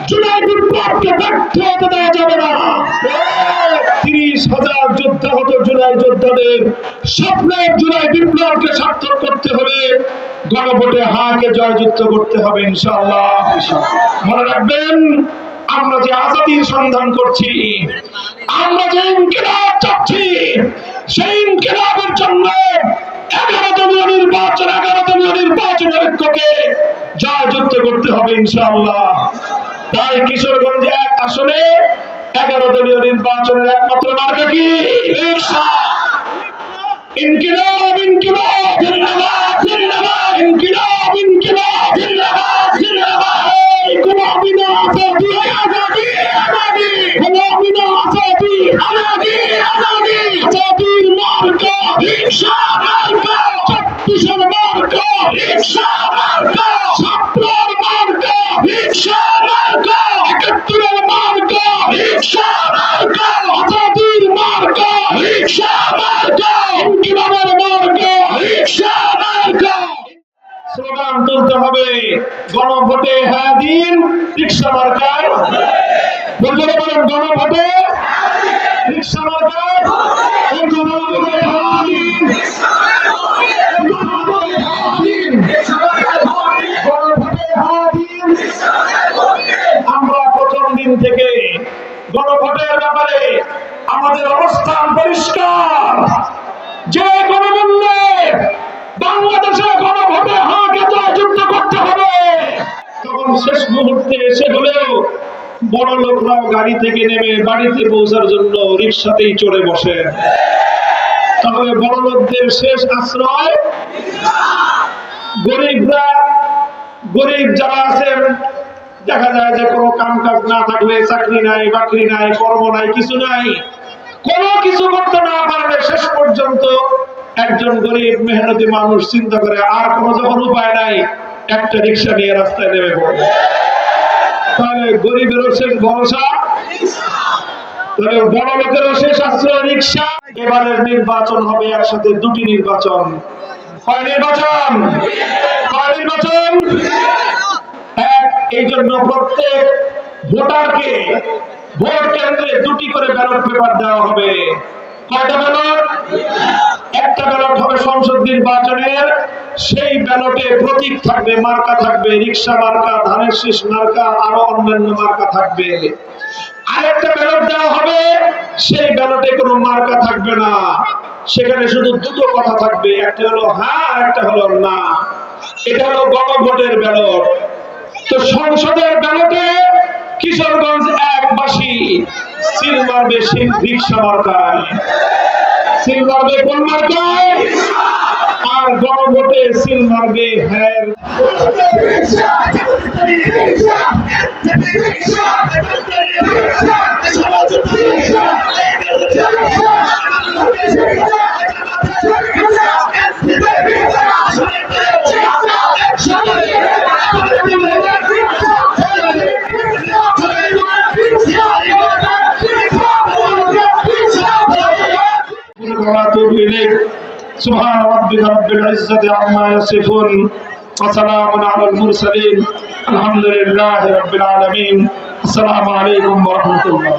জুলাই বিপ্লবকে ব্যর্থ হতে দেওয়া যাবে না। 30,000 যোদ্ধা হতো জুলাই যোদ্ধাদের স্বপ্নের জুলাই বিপ্লবকে সার্থক করতে হলে গণভোটে হাকে জয়যুক্ত করতে হবে ইনশাআল্লাহ। মনে রাখবেন, আমরা যে আজাদির সন্ধান করছি, আমরা যে ইনকিলাব চাচ্ছি, সেই ইনকিলাবের জন্য 11 দলীয় নির্বাচনের ঐক্যকে জয়যুক্ত করতে হবে ইনশাআল্লাহ। তাই কিশোরগঞ্জে 1 আসনে 11 দলীয় নির্বাচনের একমাত্র মার্কা কি? ইনকিলাব, ইনকিলাব, জিন্দাবাদ, জিন্দাবাদ, ইনকিলাব, ইনকিলাব, জিন্দাবাদ, জিন্দাবাদ। গোলামি না আজাদি, আজাদি, আজাদি, গোলামি না আজাদি, আজাদি, আজাদি। আজাদির মার্কা রিকশা মার্কা, 36 মার্কা রিকশা মার্কা, 56 মার্কা রিকশা মার্কা, 71 মার্কা রিকশা মার্কা, আজাদির মার্কা রিকশা মার্কা, ইনকিলাবের মার্কা রিকশা মার্কা। স্লোগান তুলতে হবে, গণভোটে হ্যাঁ দিন, রিকশা মার্কায়। বলতে বলেন, গণভোটে রিকশা মার্কায়, গণভোটে হ্যাঁ দিন, গণভোটে হ্যাঁ দিন, গণভোটে হ্যাঁ দিন। আমরা প্রথম দিন থেকে গণভোটের ব্যাপারে আমাদের অবস্থান পরিষ্কার। যে কোনো মূল্যে বাংলাদেশে গণভোটে হাকে জয়যুক্ত করতে হবে। তখন শেষ মুহূর্তে এসে হলেও বড় লোকরাও গাড়ি থেকে নেমে বাড়িতে পৌঁছার জন্য রিকশাতেই চড়ে বসে। তাহলে বড় লোকদের শেষ আশ্রয় গরিবরা। গরিব যারা আছেন, দেখা যায় যে কোনো কাম কাজ না থাকলে, চাকরি নাই, বাকরি নাই, কর্ম নাই, কিছু নাই, কোনো কিছু করতে না পারলে শেষ পর্যন্ত একজন গরিব মেহনতি মানুষ চিন্তা করে আর কোনো যখন উপায় নাই, একটা রিক্সা নিয়ে রাস্তায় নেমে পড়বে। তাহলে গরিবেরও শেষ ভরসা, তাহলে বড় লোকেরও শেষ আশ্রয় রিক্সা। এবারের নির্বাচন হবে একসাথে 2টি নির্বাচন। কয় নির্বাচন? কয় নির্বাচন? এই জন্য প্রত্যেক ভোটারকে ভোট কেন্দ্রে 2টি করে ব্যালট পেপার দেওয়া হবে। কয়টা ব্যালট? একটা ব্যালট হবে সংসদ নির্বাচনের, সেই ব্যালটে প্রতীক থাকবে, মার্কা থাকবে, রিকশা মার্কা, ধানের শীষ মার্কা, আরো অন্যান্য মার্কা থাকবে। আরেকটা ব্যালট দেওয়া হবে, সেই ব্যালটে কোনো মার্কা থাকবে না, সেখানে শুধু 2টো কথা থাকবে, একটা হলো হ্যাঁ, একটা হলো না। এটা হলো গণভোটের ব্যালট। তো সংসদের ব্যালটে কিশোরগঞ্জ 1 বাসী সিল মারবে রিকশা মার্কায়। সিল মারবে কোন মার্কায়? আর গণভোটে সিল মারবে হ্যাঁ। سبحان ربك رب العزة عما يصفون وسلام على المرسلين الحمد لله رب العالمين السلام عليكم ورحمة الله।